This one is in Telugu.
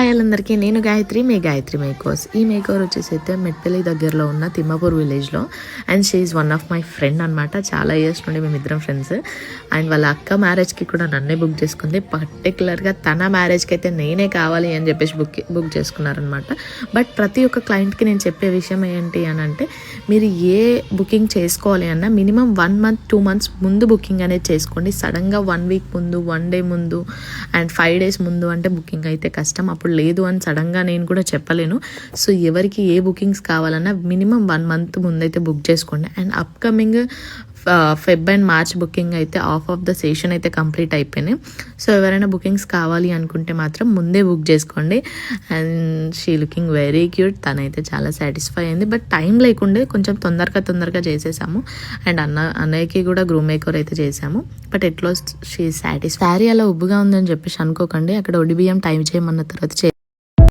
హాయ్ అందరికీ, నేను గాయత్రి, మీ గాయత్రి మేకోస్. ఈ మేకోవర్ వచ్చేసి అయితే మెట్పల్లి దగ్గరలో ఉన్న తిమ్మాపూర్ విలేజ్లో. And she is one of my friend అనమాట. చాలా ఇయర్స్ నుండి మేమిద్దరం ఫ్రెండ్స్. అండ్ వాళ్ళ అక్క మ్యారేజ్కి కూడా నన్నే బుక్ చేసుకుంది. పర్టికులర్గా తన మ్యారేజ్కి అయితే నేనే కావాలి అని చెప్పేసి బుక్ చేసుకున్నారనమాట. బట్ ప్రతి ఒక్క క్లయింట్కి నేను చెప్పే విషయం ఏంటి అని అంటే, మీరు ఏ బుకింగ్ చేసుకోవాలి అన్నా మినిమం 1 month 2 months ముందు బుకింగ్ అనేది చేసుకోండి. సడన్గా 1 week ముందు, 1 day ముందు అండ్ 5 days ముందు అంటే బుకింగ్ అయితే కష్టం. అప్పుడు లేదు అని సడన్గా నేను కూడా చెప్పలేను. సో ఎవరికి ఏ బుకింగ్స్ కావాలన్నా మినిమం 1 month ముందైతే బుక్ చేసుకోండి. And upcoming Feb and March booking అయితే ఆఫ్ ద సెషన్ అయితే కంప్లీట్ అయిపోయినాయి. సో ఎవరైనా బుకింగ్స్ కావాలి అనుకుంటే మాత్రం ముందే బుక్ చేసుకోండి. And she looking very cute. తనైతే చాలా సాటిస్ఫై అయింది. బట్ టైం లేకుండే కొంచెం తొందరగా చేసేసాము. అండ్ అన్నయ్యకి కూడా గ్రూమ్ మేకర్ అయితే చేసాము. బట్ ఎట్లో షీ సాటిస్ఫై. శారీ అలా ఉబ్బుగా ఉందని చెప్పేసి అనుకోకండి. అక్కడ ఒడి బియ్యం టైం చేయమన్న తర్వాత